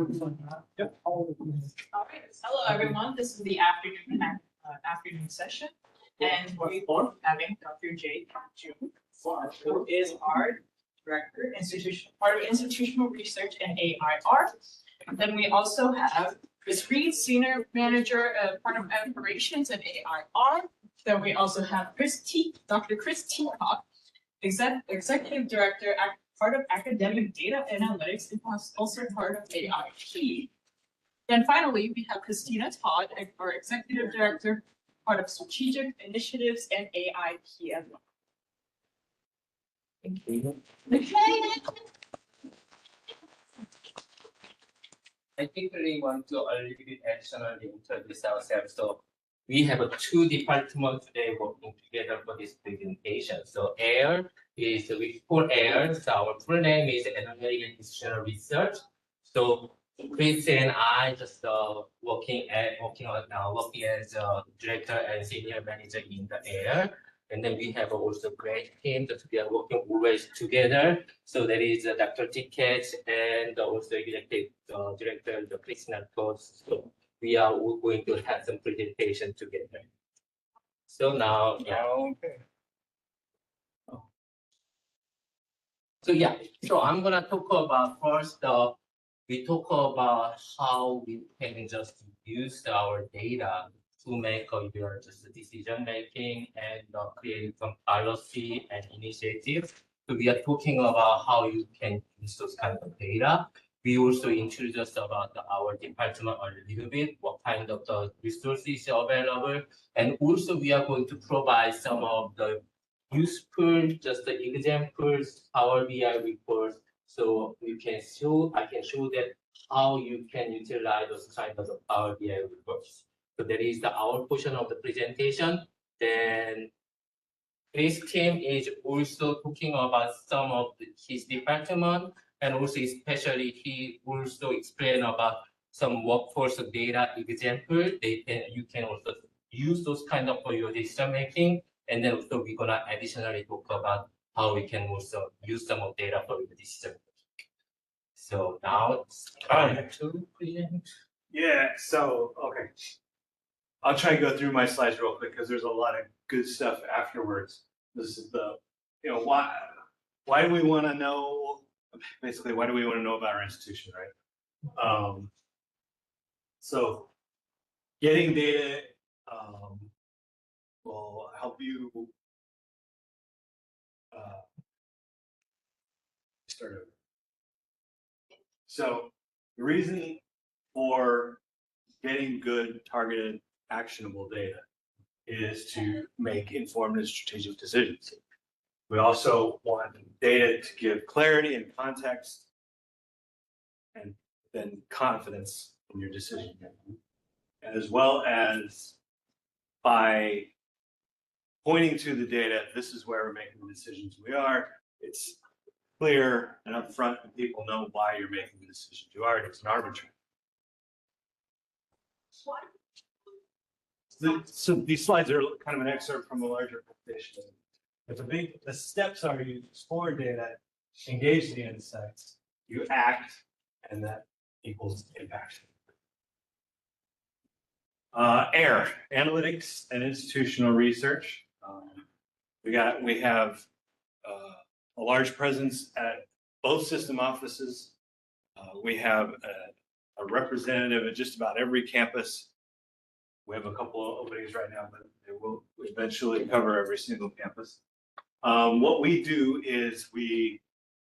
Yep. All right. Hello, everyone. This is the afternoon session, and we are having Dr. Jung, who is our director, part of institutional research and AIR. And then we also have Ms. Reid, senior manager, part of operations and AIR. Then we also have Dr. Tkach, executive director, part of academic data analytics, and also part of AIP. Then finally, we have Christina, Todd, our executive director, part of strategic initiatives and AIP as well. Thank you. I think we want to a little bit additionally introduce ourselves. So we have two departments today working together for this presentation. So AIR is we call AIR. So our full name is Analytical Institutional Research. So Chris and I just working as director and senior manager in the AIR. And then we have also great team that we are working always together. So that is Dr. Tkach and also executive director, the Christina. So we are going to have some presentation together. So now, yeah. Okay. So I'm gonna talk about first. We talk about how we can just use our data to make your just decision making and create some policy and initiatives. So we are talking about how you can use those kind of data. We also introduced about our department a little bit, what kind of the resources are available, and also we are going to provide some of the useful, just the examples, Power BI reports, so you can show, I can show that how you can utilize those kind of Power BI reports. So that is our portion of the presentation. Then Chris team is also talking about some of his department, and also especially he also explain about some workforce data example. You can also use those kind of for your decision making. And then also we're gonna additionally talk about how we can also use some of data for your decision making. So now it's time to present. Yeah, so, okay. I'll try and go through my slides real quick because there's a lot of good stuff afterwards. This is the, why do we want to know, basically, why do we want to know about our institution, right? So getting data will help you start over. So the reason for getting good, targeted, actionable data is to make informed and strategic decisions. We also want data to give clarity and context and then confidence in your decision making, as well as by pointing to the data, this is where we're making the decisions we are. It's clear and upfront, and people know why you're making the decisions you are. It's an arbitrary. So these slides are kind of an excerpt from a larger presentation. The steps are you explore data, engage the insights, you act, and that equals impact. AIR, Analytics and Institutional Research. We have a large presence at both system offices. We have a representative at just about every campus. We have a couple of openings right now, but they will eventually cover every single campus. What we do is we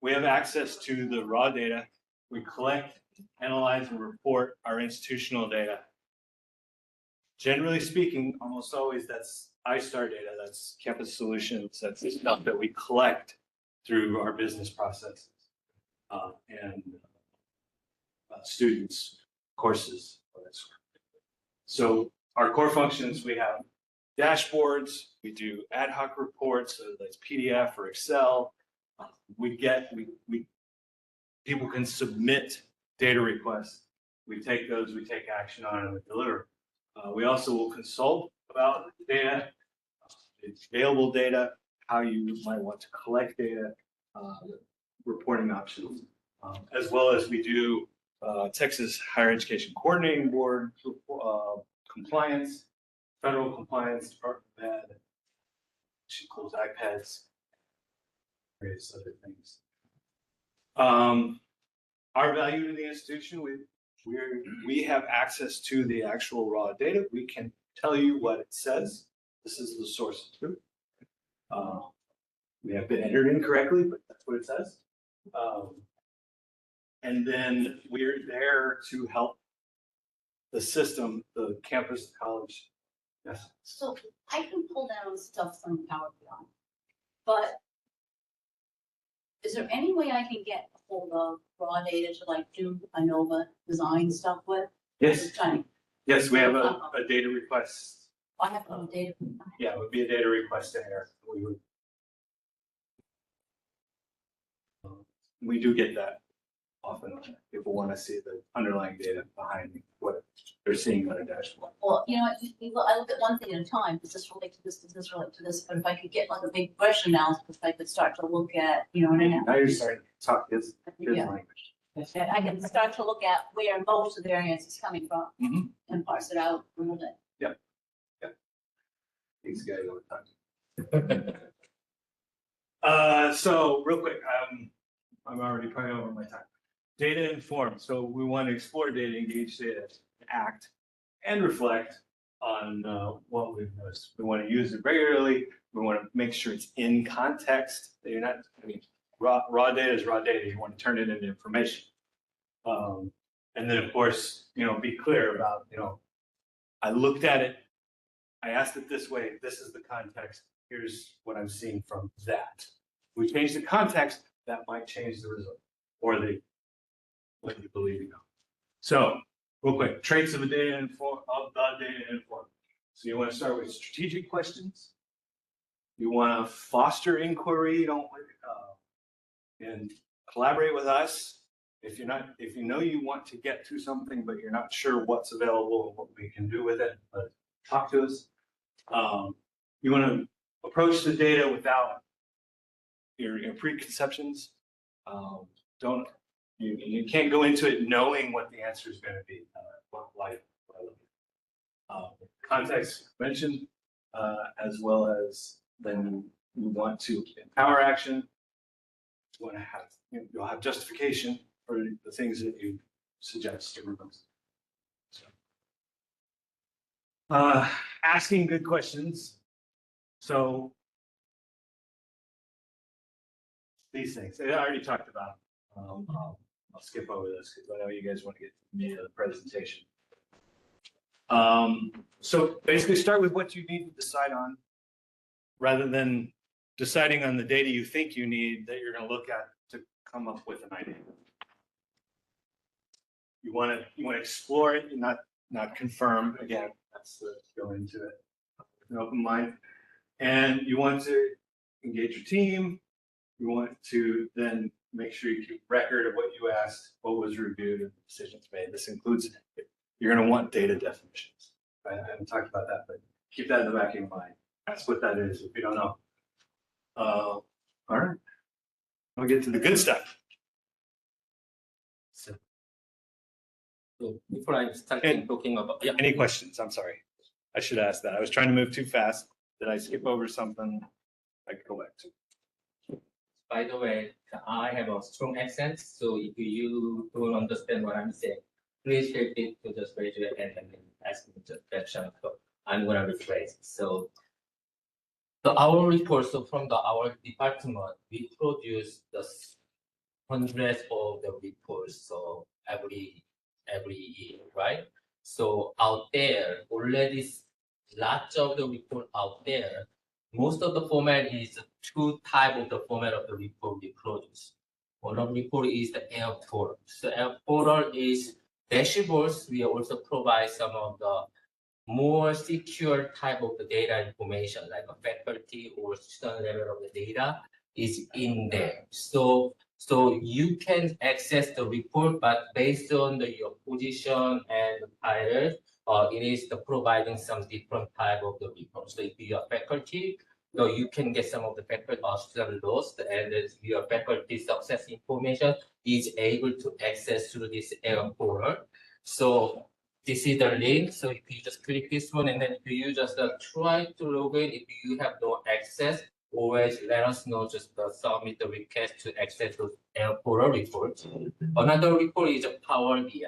have access to the raw data. We collect, analyze, and report our institutional data. Generally speaking, almost always that's iStar data, that's campus solutions, that's the stuff that we collect through our business processes and students, courses. So our core functions, we have dashboards, we do ad hoc reports, so that's PDF or Excel. People can submit data requests. We take those, we take action on it, and we deliver. We also will consult about data, available data, how you might want to collect data, reporting options, as well as we do Texas Higher Education Coordinating Board, compliance, federal compliance, Department of Ed, which includes iPads, various other things. Our value to the institution, we have access to the actual raw data. We can tell you what it says. This is the source of truth. We have been entered incorrectly, but that's what it says. And then we're there to help the system, the campus, the college. Yes. So I can pull down stuff from Power BI, but is there any way I can get a hold of raw data to like do ANOVA design stuff with? Yes. Just trying- Yes, we have a data request. I have no data. From that. Yeah, it would be a data request there. We do get that often. People want to see the underlying data behind what they're seeing on a dashboard. Well, you know, I look at one thing at a time. Does this relate to this? Does this relate to this? But if I could get like a big question analysis, I could start to look at, you know, Now you're starting to talk his yeah. language. And I can start to look at where most of the variance is coming from Mhm. and parse it out a little bit. These guys all the time. So real quick, I'm already probably over my time. Data informed. So we want to explore data, engage data, act, and reflect on what we've noticed. We want to use it regularly. We want to make sure it's in context. That you're not. I mean, raw data is raw data. You want to turn it into information. And then of course, be clear about, I looked at it. I asked it this way, this is the context, here's what I'm seeing from that. We change the context, that might change the result, or what you believe you know. So, real quick, traits of the data informed. So you want to start with strategic questions. You want to foster inquiry, and collaborate with us. If you know you want to get to something, but you're not sure what's available and what we can do with it, but talk to us. You want to approach the data without your preconceptions. You can't go into it knowing what the answer is going to be. Context mentioned, as well as then you want to empower action. You want to have you'll have justification for the things that you suggest. So, asking good questions. So these things I already talked about. I'll skip over this because I know you guys want to get to the meat of the presentation. So basically start with what you need to decide on rather than deciding on the data you think you need that you're going to look at to come up with an idea. You want to explore it, not confirm. Again, that's the go into it with an open mind. And you want to engage your team. You want to then make sure you keep record of what you asked, what was reviewed, and decisions made. This includes, you're going to want data definitions. I haven't talked about that, but keep that in the back of your mind. Ask what that is if you don't know. All right. We'll get to the good stuff. So before I start talking about, yeah. Any questions? I'm sorry. I should ask that. I was trying to move too fast. Did I skip over something? I could go back to. By the way, I have a strong accent, so if you don't understand what I'm saying, please feel free to just raise your hand and ask me the question. So I'm gonna rephrase. So our report, so from our department, we produce the hundreds of the reports, so every year, right? So out there, already lots of the report out there. Most of the format is two type of the format of the report we produce. One of the report is the air portal. So air portal is dashboards. We also provide some of the more secure type of the data information, like a faculty or student level of the data is in there. So you can access the report, but based on your position and title, it is providing some different type of the report. So if you are faculty, So you can get some of the faculty student lost, and then your faculty success information is able to access through this error portal. So this is the link. So if you just click this one, and then if you just try to log in, if you have no access, always let us know. Just submit the request to access those error portal reports. Another report is a Power BI.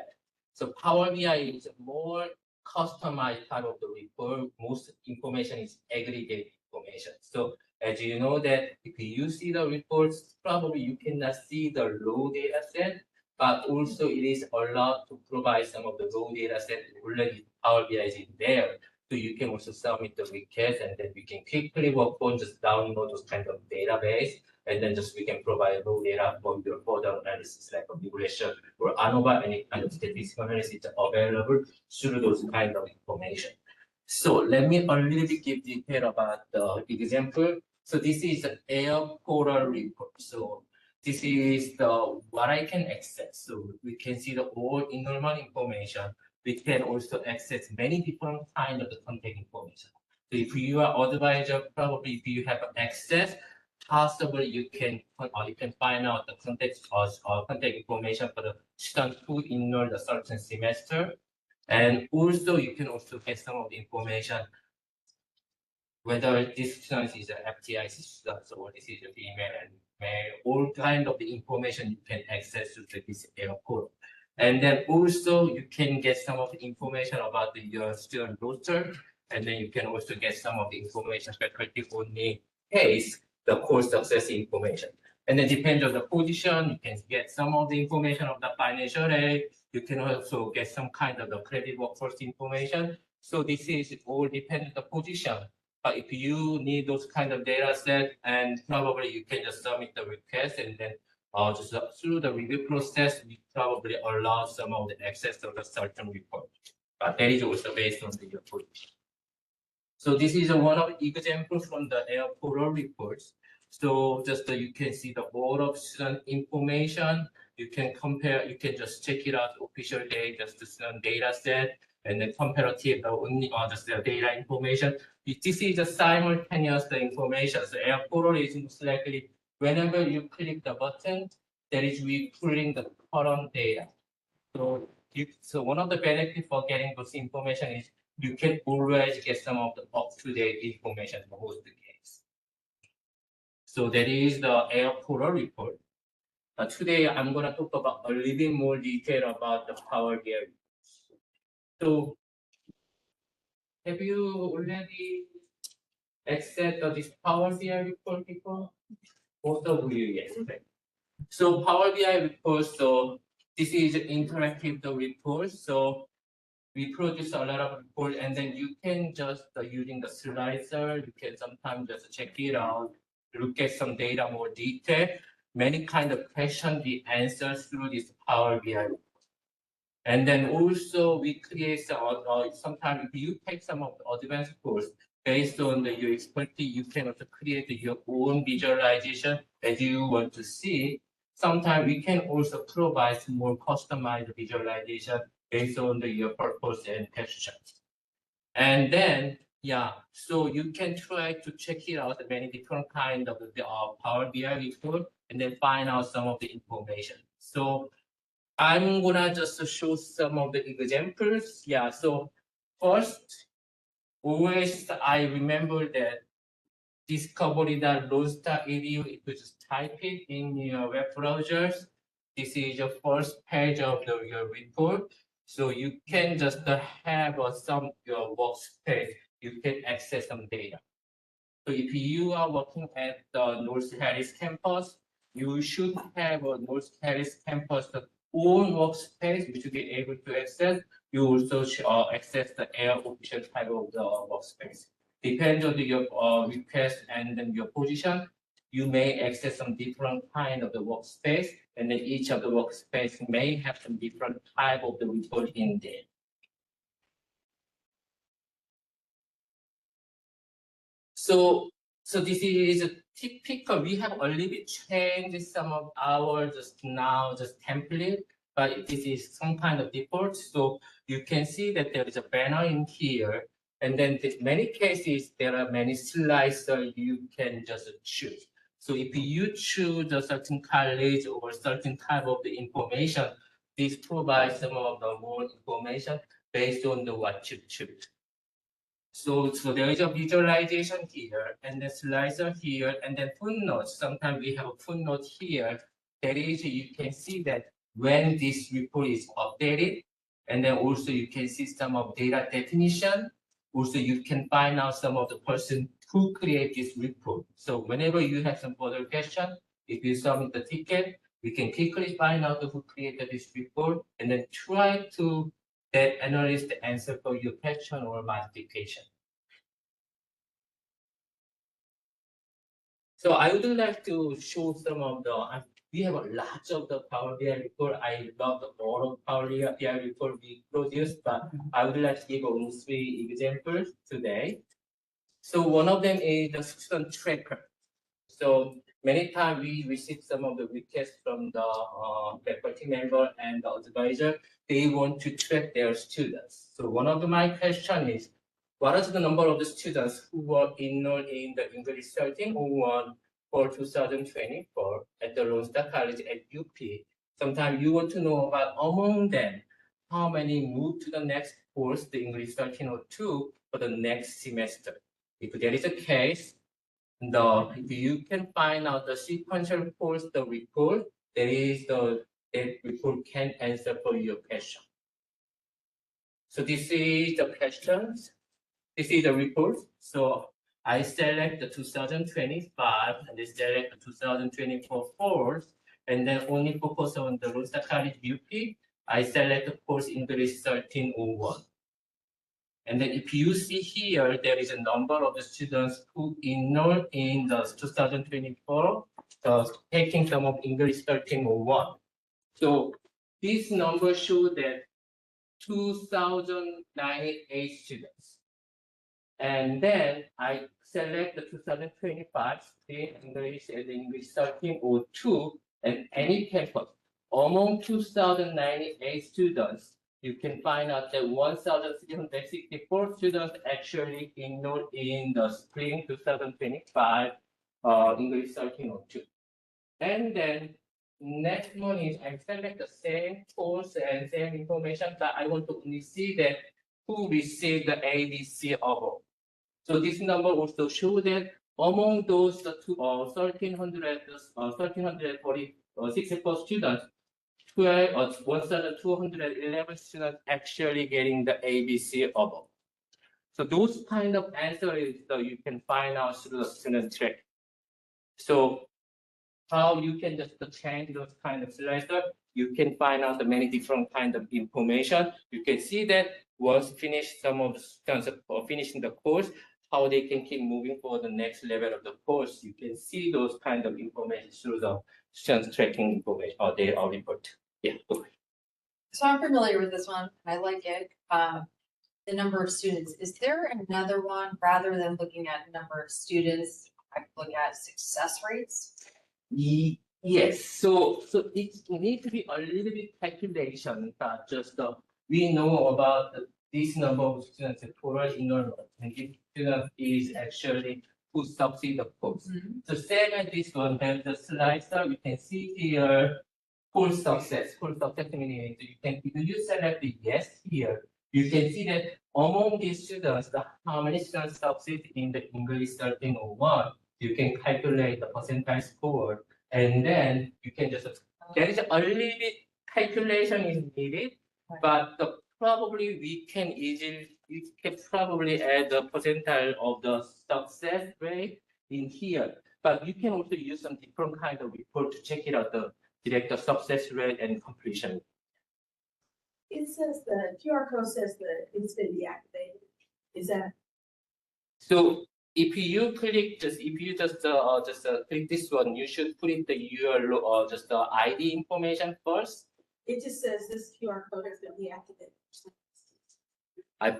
So Power BI is a more customized type of the report. Most information is aggregate information. So as you know that if you see the reports, probably you cannot see the raw data set, but also it is allowed to provide some of the raw data set already Power BI is in there. So you can also submit the request, and then we can quickly work on just download those kind of database, and then just we can provide raw data for your further analysis like a regression or ANOVA, any kind of statistical analysis available through those kind of information. So let me a little bit give detail about the example. So this is the air portal report. So this is the what I can access. So we can see the all normal information. We can also access many different kind of the contact information. So if you are advisor, probably if you have access, possibly you can find out the context or contact information for the student who enrolled a certain semester. And also you can also get some of the information whether this student is an FTIC student or this is a female and male, all kind of the information you can access to this error portal. And then also you can get some of the information about your student roster, and then you can also get some of the information faculty only case, the course success information. And then depending on the position, you can get some of the information of the financial aid. You can also get some kind of the credit workforce information. So this is all dependent on the position. But if you need those kind of data set, and probably you can just submit the request, and then just through the review process, we probably allow some of the access to the certain report. But that is also based on the position. So this is one of the examples from the air portal reports. So just you can see the all of student information. You can compare, you can just check it out, official data, just the student data set, and then comparative only on just the data information. This is a simultaneous information. So air portal is most likely whenever you click the button, that is we pulling the current data. So one of the benefits for getting those information is you can always get some of the up-to-date information for most of the case. So that is the air portal report. Today I'm going to talk about a little bit more detail about the Power BI. So have you already accessed this Power BI report before? Most of you, yes. Okay. So Power BI report, so this is interactive report. So we produce a lot of reports, and then you can just using the slicer, you can sometimes just check it out, look at some data more detail, many kind of questions we answer through this Power BI report. And then also we create sometimes if you take some of the advanced course based on your expertise, you can also create your own visualization as you want to see. Sometimes we can also provide more customized visualization based on your purpose and textures. And then, yeah, so you can try to check it out, many different kind of the Power BI report, and then find out some of the information. So I'm gonna just show some of the examples. Yeah, so first, always I remember that discovery.loans.edu, if you just type it in your web browsers, this is your first page of your report. So you can just have some your workspace, you can access some data. So if you are working at the North Harris campus, you should have a North Harris campus own workspace which you be able to access. You also access the air official type of the workspace. Depends on your request and then your position, you may access some different kind of the workspace, and then each of the workspace may have some different type of the report in there. So this is a typical, we have a little bit changed some of our just template, but this is some kind of default. So you can see that there is a banner in here, And then in many cases, there are many slices you can just choose. So if you choose a certain college or certain type of the information, this provides some of the more information based on the what you choose. So there is a visualization here, and the slicer here, and then footnotes. Sometimes we have a footnote here. That is, you can see that when this report is updated, and then also you can see some of data definition. Also, you can find out some of the person who create this report. So whenever you have some further question, if you submit the ticket, we can quickly find out who created this report, and then try to get analyst answer for your question or modification. So I would like to show some of the, we have a lot of the Power BI report. I love the all of Power BI report we produce, but I would like to give only 3 examples today. So one of them is the student tracker. So many times we receive some of the requests from the faculty member and the advisor. They want to track their students. So one of my question is, what is the number of the students who were enrolled in the English 1301 for 2024 at the Lone Star College at UP? Sometimes you want to know about among them, how many moved to the next course, the English 1302, for the next semester. If that is the case, if you can find out the sequential course, the report, that report can answer for your question. So this is the questions. This is the report. So I select the 2025 and I select the 2024 course, and then only focus on the Lone Star College UP. I select the course English 1301. And then if you see here, there is a number of the students who enrolled in the 2024, taking some of English 1301. So this number shows that 2,098 students. And then I select the 2025 English and English 1302 and any campus. Among 2,098 students, you can find out that 1,364 students actually enrolled in the spring 2025 English 1302. And then next one is I select the same course and same information, but I want to only see that who received the ABC above. So this number also shows that among those 1,364 students, 1,211 students actually getting the ABC above. So those kind of answers you can find out through the student track. So how you can just change those kind of slicer, you can find out the many different kind of information. You can see that once finish some of the students or finishing the course, how they can keep moving for the next level of the course. You can see those kind of information through the students tracking information or their report. Yeah. So I'm familiar with this one. I like it. The number of students. Is there another one rather than looking at number of students? I could look at success rates. Yes. So it needs to be a little bit calculation, but just we know about this number of students at total enrollment, and this student is actually who succeed the course. So same as this one, there's the slicer. You can see here full success. Full success meaning you can if you select the yes here, you can see that among these students, how many students succeed in the English 1301. You can calculate the percentage score, and then you can just there is a little bit calculation is needed, but probably we can probably add the percentile of the success rate in here. But you can also use some different kind of report to check it out the success rate and completion. It says the QR code says that it's been deactivated. Is that? So if you click just click this one, you should put in the URL or just the ID information first. It just says this QR code has been deactivated. I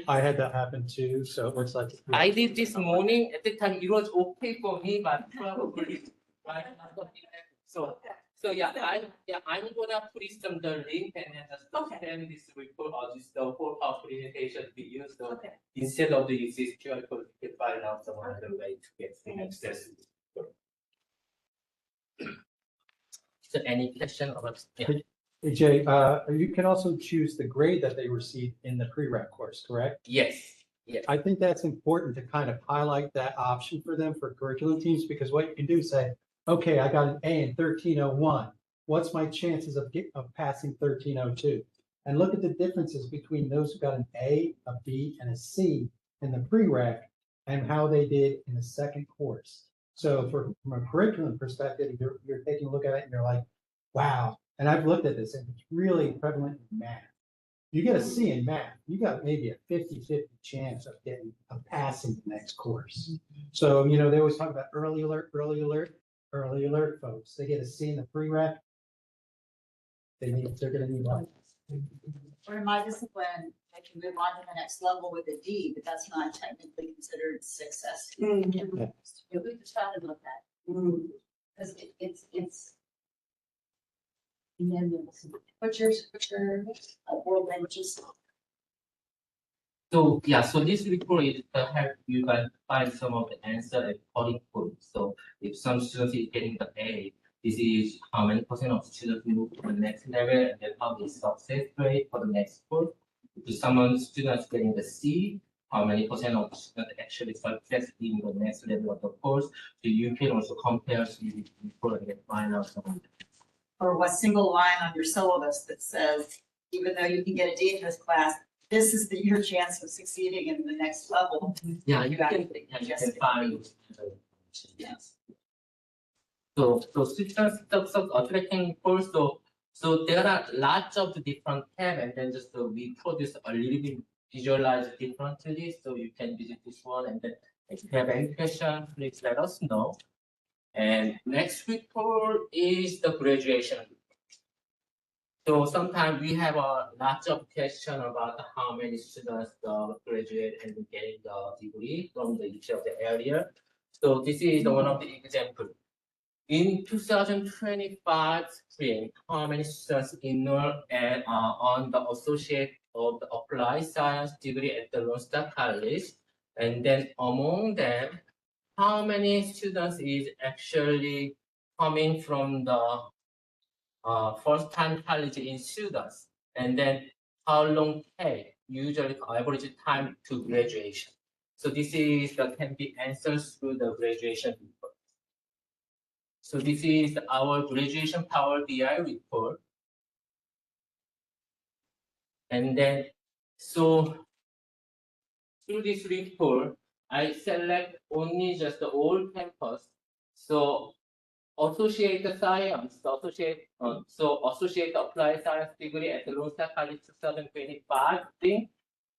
had that happen too, so it looks like. I did this morning. At the time, it was okay for me, but probably so So yeah, I'm gonna put some the link and then just Okay. send this report or just the whole of presentation to use. So Okay. instead of the using QR code, you can find out some other way to get access. So any question about? Yeah. Hey, Jay, you can also choose the grade that they received in the pre-req course, correct? Yes. Yes. I think that's important to kind of highlight that option for them for curriculum teams, because what you can do is say, okay, I got an A in 1301. What's my chances of passing 1302? And look at the differences between those who got an A, a B, and a C in the prereq and how they did in the second course. So from a curriculum perspective, you're taking a look at it and you're like, wow. And I've looked at this and it's really prevalent in math. You get a C in math, you got maybe a 50-50 chance of passing the next course. So, you know, they always talk about early alert, folks. They get a C in the pre-req. They're gonna need one. Or in my discipline, I can move on to the next level with a D, but that's not technically considered success. Mm. Yeah, we just talked about that, Mm. because it's. And then what's your world languages? So yeah, so this report is to help you guys find some of the answer and coding code. So if some students is getting the A, this is how many percent of students move to the next level, and then how the success rate for the next course. If some students getting the C, how many percent of students actually success in the next level of the course. So you can also compare the report and find out some of the or what single line on your syllabus that says, even though you can get a D in this class, this is your chance of succeeding in the next level. yeah, you got can, it. yeah, you Yes. can find. Yes. So students tracking course. So there are lots of different tabs, and then just we produce a little bit visualized differently. So you can visit this one, and then if you have any question, please let us know. And next report is the graduation report. So sometimes we have a lots of question about how many students graduate and getting the degree from each of the area. So this is one of the example. In 2025 spring, how many students enrolled and on the associate of the applied science degree at the Lone Star College, and then among them, how many students is actually coming from the first-time college in students, and then how long take usually average time to graduation. So this is the can be answered through the graduation report. So this is our graduation Power BI report. And then, so through this report, I select only just the old campus. So associate science, associate applied science degree at the Lone Star College 2025 thing.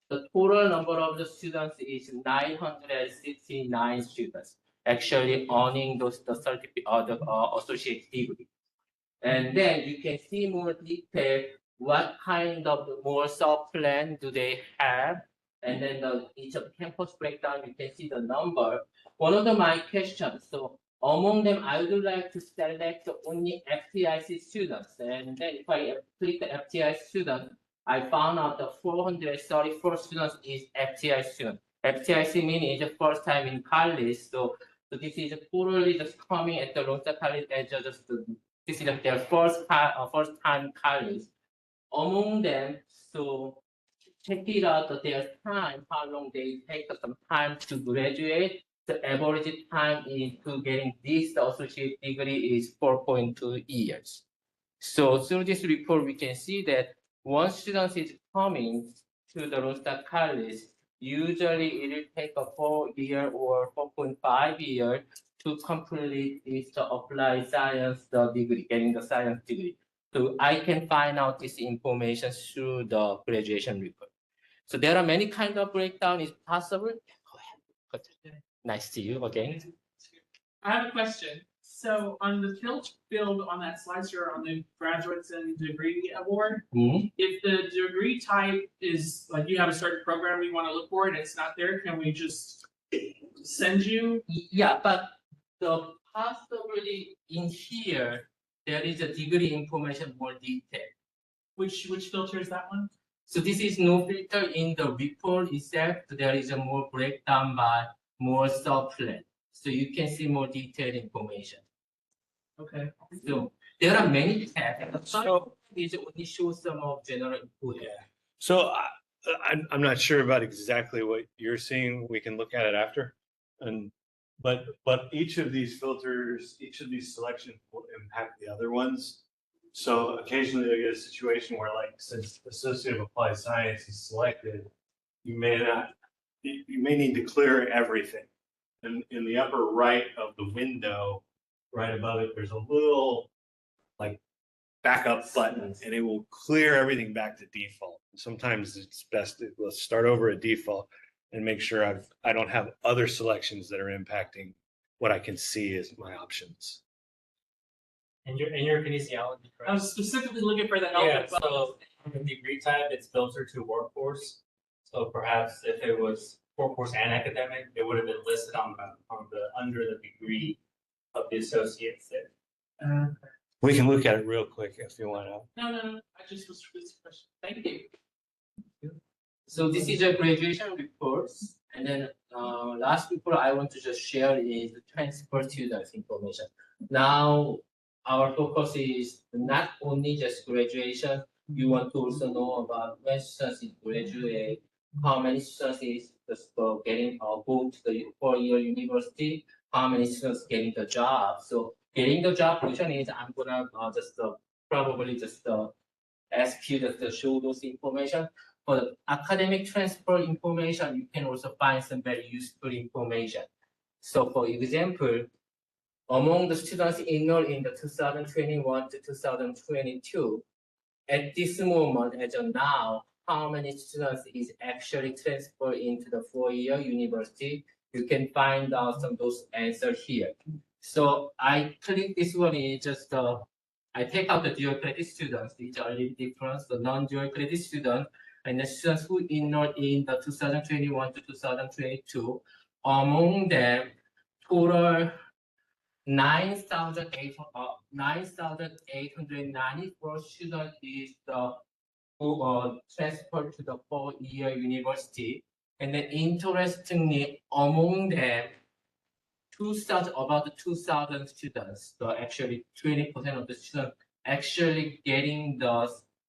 The total number of the students is 969 students actually earning the certificate or the associate degree. And then you can see more detail what kind of more soft plan do they have, and then each of campus breakdown you can see the number. One of my questions, so among them I would like to select only FTIC students, and then if I click the FTIC student, I found out the 434 students is FTIC student. FTIC meaning it's the first time in college, so this is totally just coming at the Lone Star College as just this is their first time college. Among them, so check it out their time, how long they take some time to graduate. The average time into getting this associate degree is 4.2 years. So through this report, we can see that once student is coming to the Lone Star College, usually it will take a 4 year or 4.5 year to complete this applied science degree, getting the science degree. So I can find out this information through the graduation report. So there are many kind of breakdown is possible. Go ahead. Nice to see you again. I have a question. So on the field on that slide here on the graduates and degree award, if the degree type is like you have a certain program you want to look for and it's not there, can we just send you? Yeah, but the possibility in here there is a degree information more detailed. Which filter is that one? So this is no filter in the report itself. There is a more breakdown by more subplan. So you can see more detailed information. Okay. So there are many tabs. So- These only show some of general input. So I'm not sure about exactly what you're seeing. We can look at it after. But each of these filters, each of these selections will impact the other ones. So occasionally you'll get a situation where, like, since associative applied science is selected, you may need to clear everything. And in the upper right of the window, right above it, there's a little like backup button, and it will clear everything back to default. Sometimes it's best to let's start over at default and make sure I don't have other selections that are impacting what I can see as my options. And your kinesiology, I correct? was specifically looking for the Yeah, element. so in the degree type, it's filtered to workforce. So perhaps if it was workforce and academic, it would have been listed on the under the degree of the associates there. We can look at it real quick if you want to. No, I just was this question. Thank you. So this is a graduation report. And then last report I want to just share is the transfer students information. Now our focus is not only just graduation. You want to also know about when students graduate, how many students is just getting go to the 4-year university, how many students getting the job. So getting the job portion is I'm gonna just probably just ask you just to show those information. For the academic transfer information, you can also find some very useful information. So for example, among the students enrolled in the 2021 to 2022, at this moment, as of now, how many students is actually transferred into the 4-year university? You can find out some of those answers here. So I click this one is just I take out the dual credit students. These are a little different. The non-dual credit students and the students who enrolled in the 2021 to 2022. Among them, total 9,894 students is the who transferred to the 4-year university. And then interestingly, among them, about 2,000 students, so actually 20% of the students actually getting the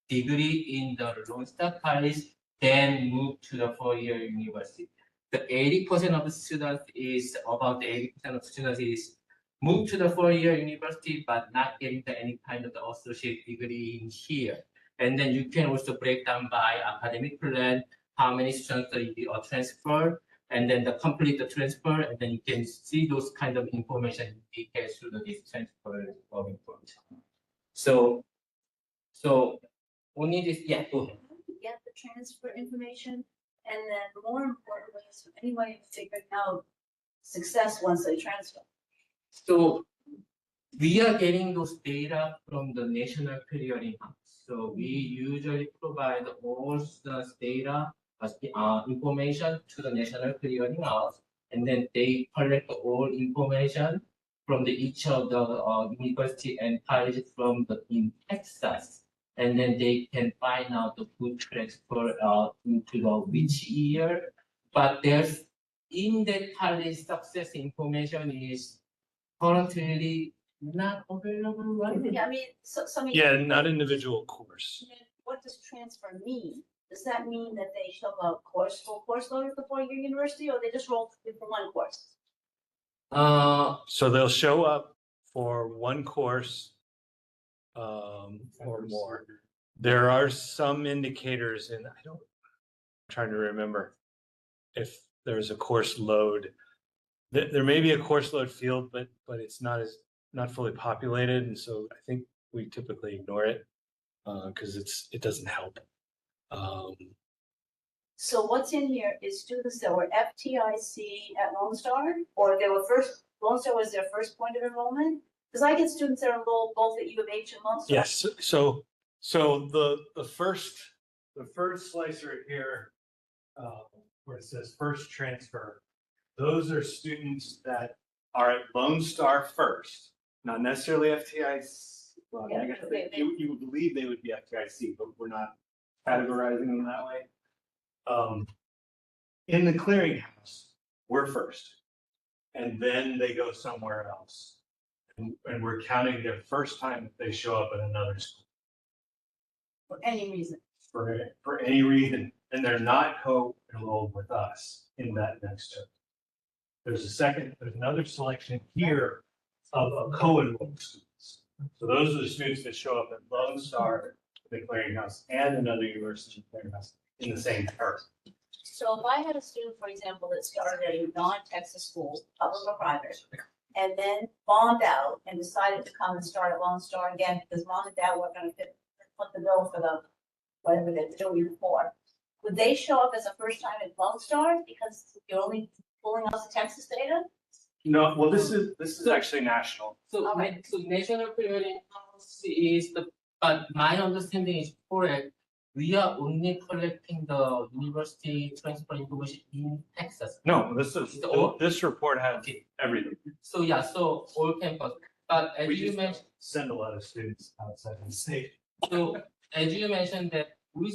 degree in the Lone Star College, then move to the 4-year university. The 80% of the students is about the 80% of the students is move to the 4-year university, but not getting any kind of the associate degree in here. And then you can also break down by academic plan, how many students are transferred, and then the complete the transfer, and then you can see those kind of information in detail through this transfer of information. So only this, yeah, go ahead. Get the transfer information, and then more importantly, is there any way of figuring out success once they transfer? So we are getting those data from the National Clearing House. So we usually provide all the data as information to the National Clearing House, and then they collect all information from each of the university and college from in Texas, and then they can find out the who transfer into the which year. But there's in that college success information is currently not available, right? Yeah, I mean, so I mean. Yeah, not individual course. What does transfer mean? Does that mean that they show a full course load at the 4-year university, or they just roll for one course? So they'll show up for one course or more. There are some indicators, and I'm trying to remember if there's a course load. There may be a course load field, but it's not fully populated, and so I think we typically ignore it because it doesn't help. So what's in here is students that were FTIC at Lone Star, or they were Lone Star was their first point of enrollment? Because I get students that are enrolled both at U of H and Lone Star. Yes, so the first slice right here, where it says first transfer, those are students that are at Lone Star first, not necessarily FTIC Well, Yeah, I guess they- you would believe they would be FDIC, but we're not categorizing them that way. In the clearinghouse, we're first. And then they go somewhere else. And we're counting their first time if they show up at another school For any reason. for any reason. And they're not co-enrolled with us in that next term. There's another selection here of co-enrolled students. So those are the students that show up at Lone Star, the clearinghouse, and another university clearinghouse in the same term. So if I had a student, for example, that started at a non-Texas school, public or private, and then bombed out and decided to come and start at Lone Star again, because mom and dad were gonna put the bill for the, whatever they're doing before, would they show up as a first time at Lone Star because you're only pulling out the Texas data? No, well, this is actually national. So, Okay. so national clearinghouse is but my understanding is correct. We are only collecting the university transfer information in Texas. No, all- this report has Okay. everything. So yeah, so all campus. But as We you just mentioned, send a lot of students outside the state. so as you mentioned that we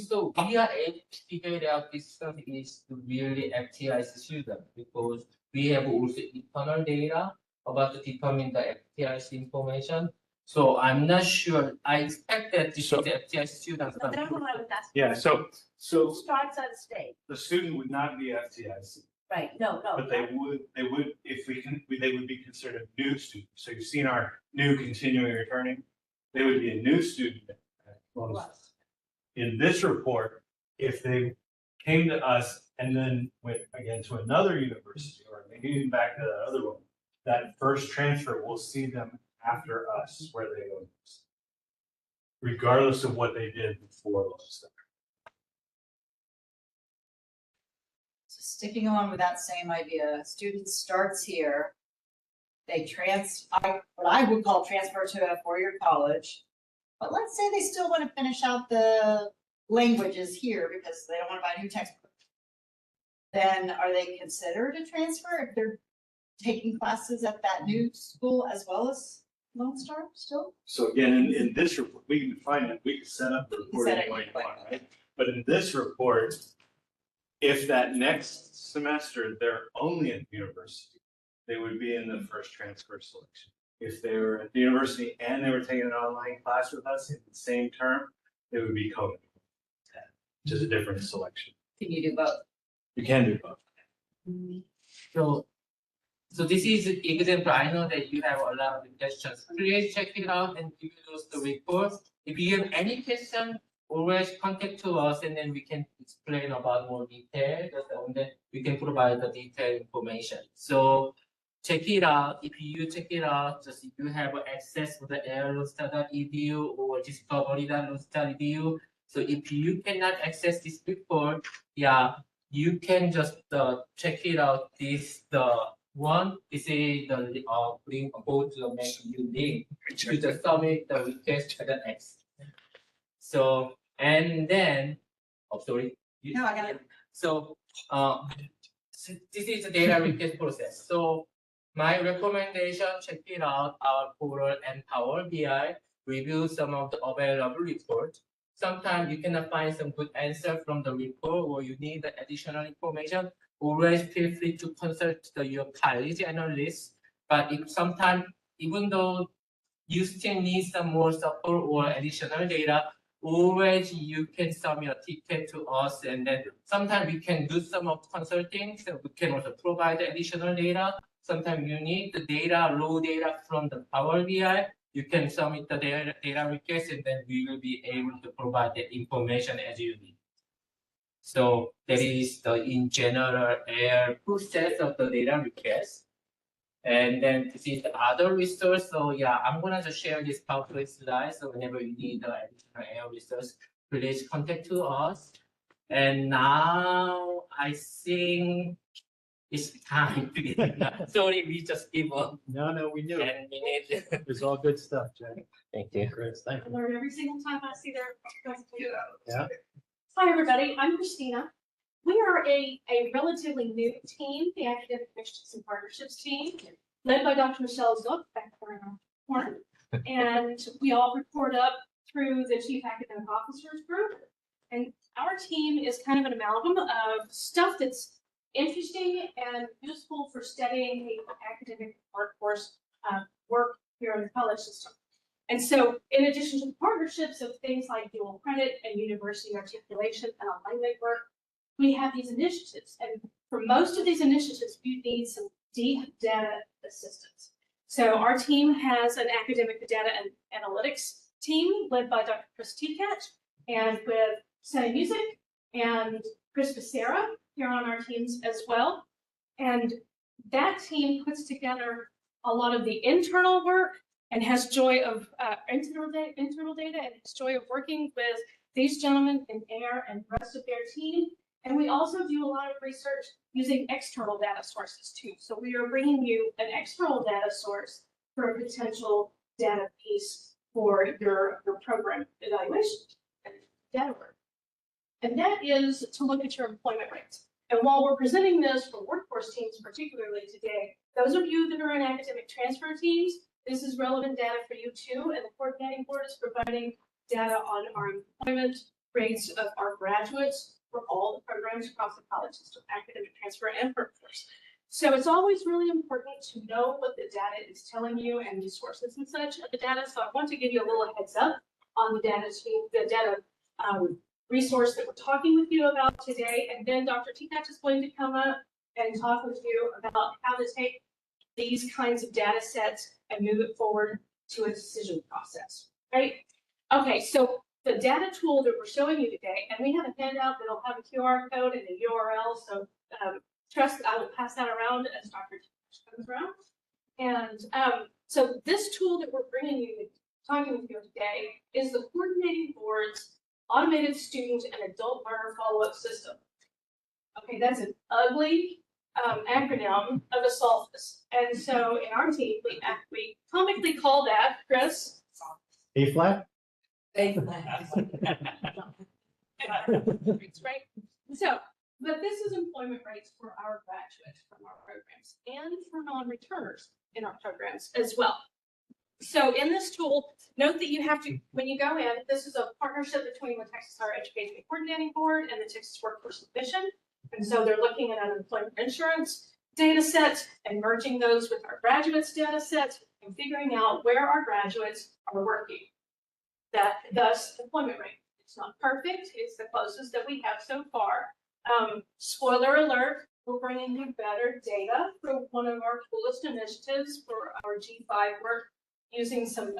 are able to figure out this stuff is really FTIC student because we have also internal data about to determine the FTIC information. So I'm not sure. I expect that this So- is FTIC students. But that's what I was asking. Yeah, so Who starts out of state? the student would not be FDIC, Right, no. but they would, if they would be considered a new student. So you've seen our new continuing returning, they would be a new student. In this report, if they came to us and then went again to another university or maybe even back to the other one, that first transfer, we'll see them after us where they go next, regardless of what they did before Lone Star. So sticking along with that same idea, student starts here. They what I would call transfer to a four-year college. But let's say they still want to finish out the languages here because they don't want to buy a new textbook. Then are they considered a transfer if they're taking classes at that new school as well as Lone Star still? So again, in this report, we can define it, we can set up the report Set it any way you anyway. want, right? But in this report, if that next semester they're only at the university, they would be in the first transfer selection. If they were at the university and they were taking an online class with us in the same term, they would be co-ed, which is a different selection. Can you do both? You can do both. So this is an example. I know that you have a lot of questions. Please check it out and give us the report. If you have any question, always contact to us and then we can explain about more detail. And then we can provide the detailed information. So check it out. If you check it out, just if you have access to the airlostar.edu or discovery.lostar.edu. So if you cannot access this report, yeah, you can just check it out. This is the link about to make you link to the submit the request to the X. So and then, sorry. No, I got it. So this is the data request process. So my recommendation, check it out, our portal and Power BI, review some of the available reports. Sometimes you cannot find some good answer from the report or you need the additional information. Always feel free to consult your college analyst. But if sometimes, even though you still need some more support or additional data, always you can submit a ticket to us and then sometimes we can do some of consulting. So we can also provide additional data. Sometimes you need the data, raw data from the Power BI. You can submit the data request and then we will be able to provide the information as you need. So that is the in general process of the data request. And then this is the other resource. So yeah, I'm gonna just share this PowerPoint slide. So whenever you need the additional air resource, please contact to us. And now I think it's time to get. Sorry, we just give up. No, we knew it. 10 minutes. It was all good stuff, Jay. Thank you. Chris, thank I you. learn every single time I see their presentation. Yeah. Hi, everybody. I'm Christina. We are a relatively new team, the Academic Initiatives and Partnerships team, led by Dr. Michelle Zook back there in our corner. And we all report up through the Chief Academic Officers group. And our team is kind of an amalgam of stuff that's interesting and useful for studying the academic workforce work here in the college system. And so in addition to the partnerships of things like dual credit and university articulation and alignment work, we have these initiatives. And for most of these initiatives, you need some deep data assistance. So our team has an academic data and analytics team led by Dr. Chris Tkach, and with Sunny Music and Chris Becerra here on our teams as well. And that team puts together a lot of the internal work and has joy of internal data and has joy of working with these gentlemen in AIR and the rest of their team. And we also do a lot of research using external data sources too. So we are bringing you an external data source for a potential data piece for your program evaluation and data work. And that is to look at your employment rates. And while we're presenting this for workforce teams, particularly today, those of you that are in academic transfer teams, this is relevant data for you too. And the coordinating board is providing data on our employment rates of our graduates for all the programs across the college system, academic transfer and workforce. So it's always really important to know what the data is telling you and the sources and such of the data. So I want to give you a little heads up on the data team, the data resource that we're talking with you about today. And then Dr. Tkach is going to come up and talk with you about how to take these kinds of data sets and move it forward to a decision process, right? Okay, so the data tool that we're showing you today, and we have a handout that'll have a QR code and a URL, so trust I will pass that around as Dr. Tkach comes around. And so this tool that we're bringing you, talking with you today, is the Coordinating Board's Automated Student and Adult Learner Follow-Up System. Okay, that's an ugly acronym of a SOLFIS. And so in our team, we comically call that, Chris? A flat? They- Right? So, but this is employment rates for our graduates from our programs and for non-returners in our programs as well. So in this tool, note that you have to, when you go in, this is a partnership between the Texas Higher Education Coordinating Board and the Texas Workforce Commission. And so they're looking at unemployment insurance data sets and merging those with our graduates data sets and figuring out where our graduates are working. Thus employment rate. It's not perfect. It's the closest that we have so far. Spoiler alert, we're bringing you better data for one of our coolest initiatives for our G5 work, using some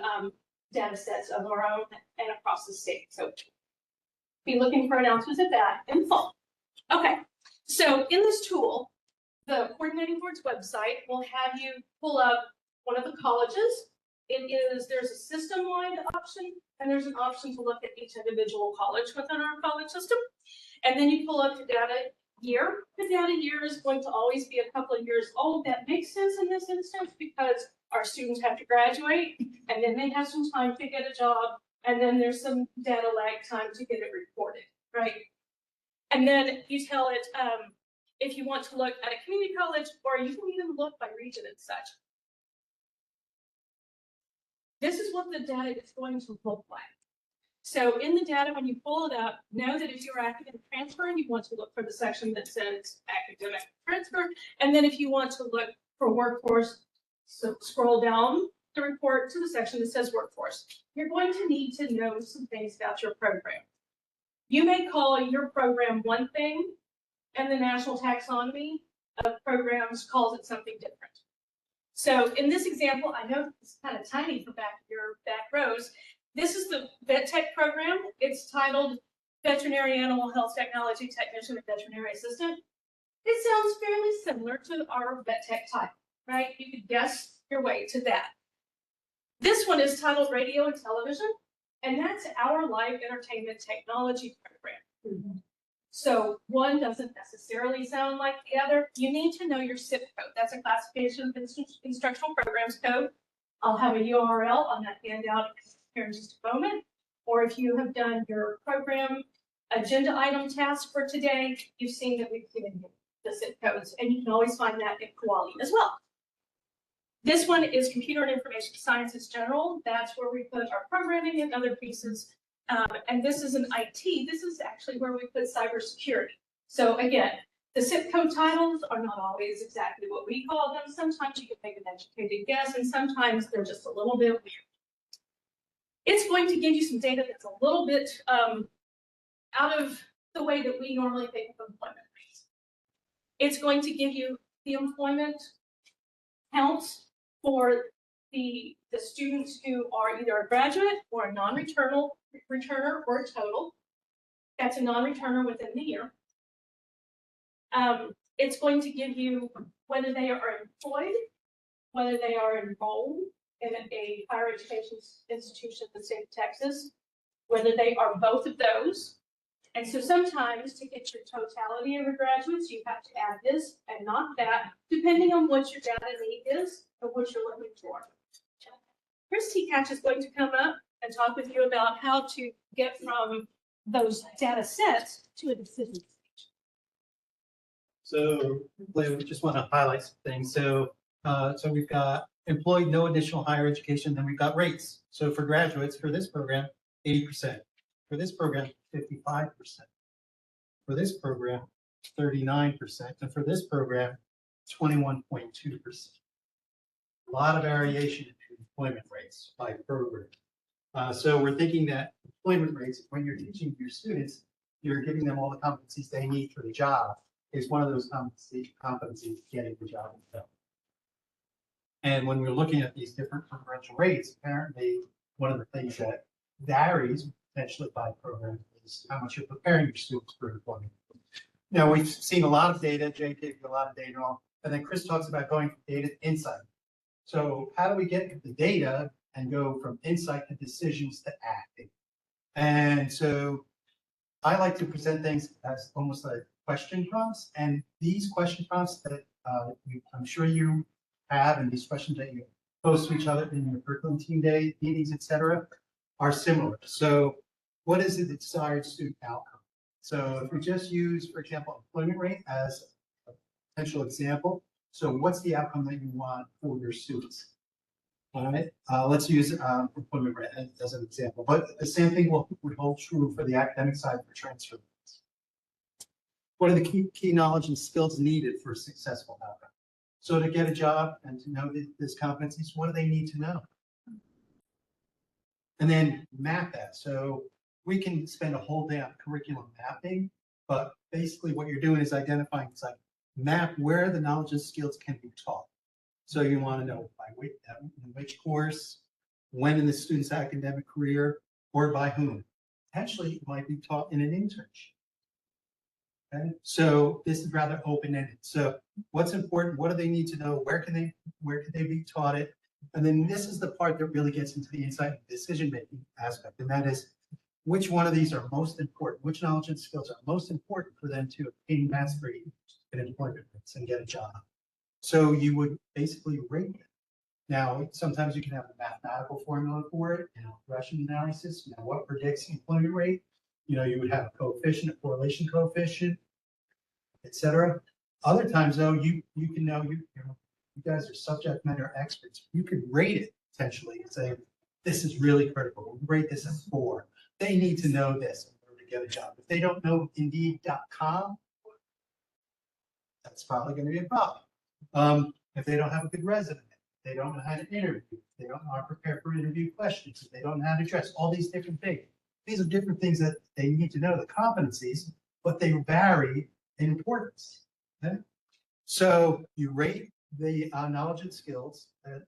data sets of our own and across the state. So be looking for announcements of that in fall. Okay, so in this tool, the Coordinating Board's website will have you pull up one of the colleges. There's a system-wide option, and there's an option to look at each individual college within our college system. And then you pull up the data year. The data year is going to always be a couple of years old. That makes sense in this instance because our students have to graduate, and then they have some time to get a job, and then there's some data lag time to get it reported, right? And then you tell it if you want to look at a community college, or you can even look by region and such. This is what the data is going to look like. So in the data, when you pull it up, know that if you're academic transfer, you want to look for the section that says academic transfer. And then if you want to look for workforce, so scroll down the report to the section that says workforce. You're going to need to know some things about your program. You may call your program one thing, and the national taxonomy of programs calls it something different. So in this example, I know it's kind of tiny for your back rows. This is the Vet Tech program. It's titled Veterinary Animal Health Technology Technician and Veterinary Assistant. It sounds fairly similar to our Vet Tech title, right? You could guess your way to that. This one is titled Radio and Television, and that's our live entertainment technology program. So one doesn't necessarily sound like the other. You need to know your SIP code. That's a classification of instructional programs code. I'll have a URL on that handout here in just a moment. Or if you have done your program agenda item task for today, you've seen that we've given you the SIP codes, and you can always find that in Koali as well. This one is computer and information sciences general. That's where we put our programming and other pieces. And this is an IT. This is actually where we put cybersecurity. So again, the zip code titles are not always exactly what we call them. Sometimes you can make an educated guess, and sometimes they're just a little bit weird. It's going to give you some data that's a little bit out of the way that we normally think of employment rates. It's going to give you the employment counts for the students who are either a graduate or a non-returner or a total. That's a non-returner within the year. It's going to give you whether they are employed, whether they are enrolled in a higher education institution in the state of Texas, whether they are both of those. And so sometimes to get your totality of your graduates, you have to add this and not that, depending on what your data need is and what you're looking for. Chris Tkach is going to come up and talk with you about how to get from those data sets to a decision stage. So we just want to highlight some things. So we've got employed, no additional higher education, then we've got rates. So for graduates, for this program, 80%. For this program, 55%. For this program, 39%. And for this program, 21.2%. A lot of variation in employment rates by program. So we're thinking that employment rates, when you're teaching your students, you're giving them all the competencies they need for the job, is one of those competencies getting the job done. And when we're looking at these different preferential rates, apparently one of the things that varies potentially by program is how much you're preparing your students for employment. Now, we've seen a lot of data, Jay gave you a lot of data, and then Chris talks about going from data to insight. So how do we get the data and go from insight to decisions to acting? And so I like to present things as almost like question prompts, and these question prompts that I'm sure you have, and these questions that you post to each other in your curriculum team day meetings, etc., are similar. So what is the desired student outcome? So if we just use, for example, employment rate as a potential example, so what's the outcome that you want for your students? All right, let's use employment rate as an example, but the same thing would hold true for the academic side for transfer rates. What are the key knowledge and skills needed for a successful outcome? So to get a job and to know this competencies, what do they need to know? And then map that. So we can spend a whole day on curriculum mapping, but basically what you're doing is identifying, it's like map where the knowledge and skills can be taught. So you want to know by which course, when in the student's academic career, or by whom. Potentially it might be taught in an internship. Okay? So this is rather open-ended. So what's important? What do they need to know? Where can they be taught it? And then this is the part that really gets into the insight and decision-making aspect, and that is which one of these are most important? Which knowledge and skills are most important for them to obtain mastery in employment rates and get a job? So you would basically rate it. Now, sometimes you can have a mathematical formula for it and a regression analysis. You know, what predicts the employment rate? You know, you would have a coefficient, a correlation coefficient, etc. Other times, though, you can know you guys are subject matter experts. You could rate it potentially and say, this is really critical. We rate this as 4. They need to know this in order to get a job. If they don't know Indeed.com, that's probably going to be a problem. If they don't have a good resume, they don't know how to interview, they don't know how to prepare for interview questions, they don't know how to dress, all these different things. These are different things that they need to know, the competencies, but they vary in importance. Okay? So you rate the knowledge and skills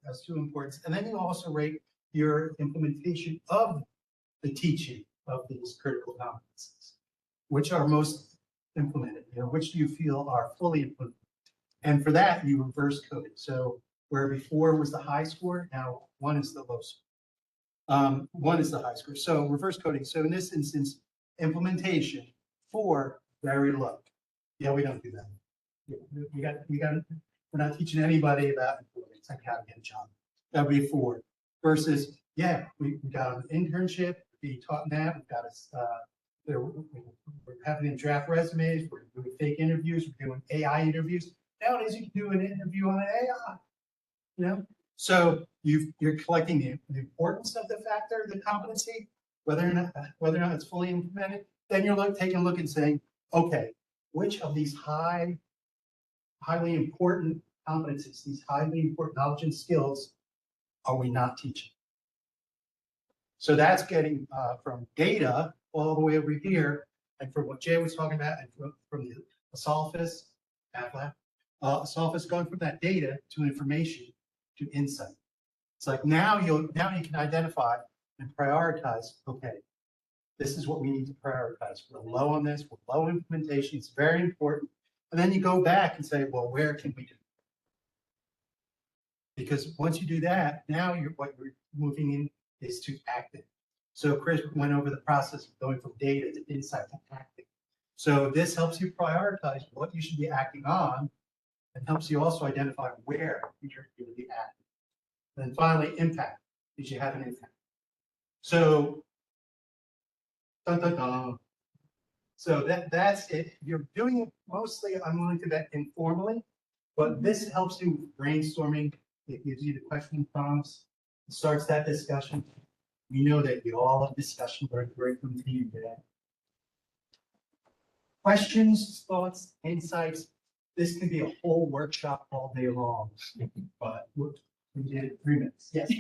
as to importance, and then you also rate your implementation of the teaching of these critical competencies, which are most implemented, which do you feel are fully implemented? And for that, you reverse code it. So where before was the high score, now 1 is the low score. 1 is the high score. So reverse coding. So in this instance, implementation 4, very low. Yeah, we don't do that. We're not teaching anybody about employment, like how to get a job. That would be 4. Versus, yeah, we got an internship, we taught that, we've got we're having them draft resumes, we're doing fake interviews, we're doing AI interviews. Nowadays, you can do an interview on an AI. So you're collecting the importance of the factor, the competency, whether or not it's fully implemented. Then you're taking a look and saying, okay, which of these highly important competencies, these highly important knowledge and skills are we not teaching? So that's getting from data all the way over here, and from what Jay was talking about, and from the Asolphus, Asolphus going from that data to information to insight. It's like now you can identify and prioritize, okay, this is what we need to prioritize. We're low on this, we're low implementation, it's very important. And then you go back and say, well, where can we do? Because once you do that, now what you're moving in is to acting. So Chris went over the process of going from data to insight to acting. So this helps you prioritize what you should be acting on, and helps you also identify where you're going to be acting. And then finally, impact. Did you have an impact? So, dun, dun, dun. So that's it. You're doing it mostly, I'm willing to bet, informally, but this helps you brainstorming. It gives you the question prompts, it starts that discussion. We know that you all have discussion very from the team today. Questions, thoughts, insights. This can be a whole workshop all day long, but we did 3 minutes. Yes.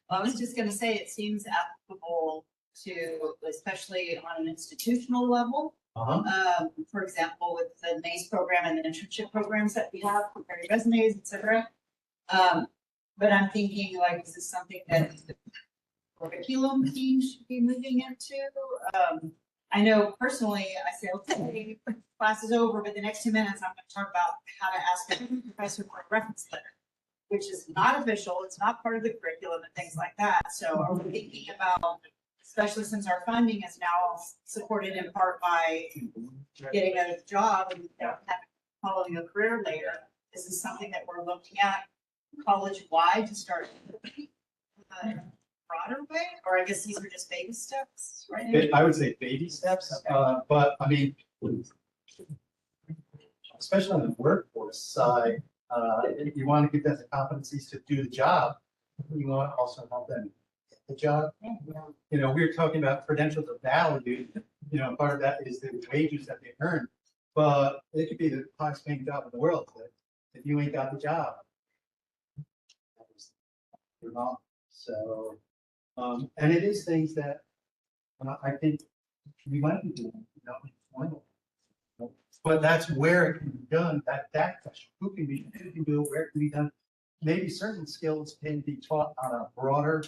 I was just gonna say, it seems applicable to, especially on an institutional level. For example, with the MACE program and the internship programs that we have, preparing resumes, et cetera. But I'm thinking, like, is this something that the curriculum team should be moving into? I know personally, I say, okay, class is over, but the next 2 minutes, I'm gonna talk about how to ask a professor for a reference letter, which is not official, it's not part of the curriculum and things like that. So are we thinking about, especially since our funding is now supported in part by getting a job and following a career later, is this something that we're looking at college-wide to start in a broader way? Or I guess these are just baby steps, right? I would say baby steps, but I mean, especially on the workforce side, you want to give them the competencies to do the job. You want to also help them get the job. You know, we were talking about credentials of value. You know, part of that is the wages that they earn, but it could be the highest paying job in the world. But if you ain't got the job, you're not. So, and it is things that I think we might be doing. But that's where it can be done. That question, who can do it, where it can be done. Maybe certain skills can be taught on a broader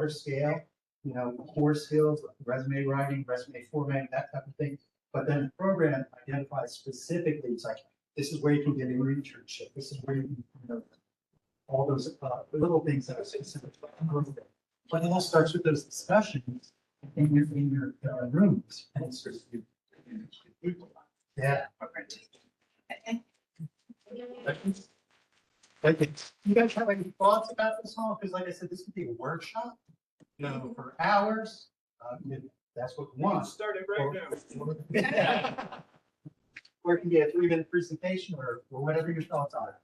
scale. You know, core skills like resume writing, resume formatting, that type of thing. But then the program identifies specifically. It's like, this is where you can get an internship. This is where you can, you know, all those little things that are specific. But it all starts with those discussions in your rooms. And it's just, yeah. You guys have any thoughts about this all? Because like I said, this could be a workshop, you know, for hours. If that's what we want. Start it right now. Or it can be a 3-minute presentation or whatever your thoughts are.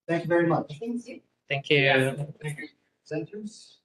Thank you very much. Thank you. Thank you. Thank you. Centers?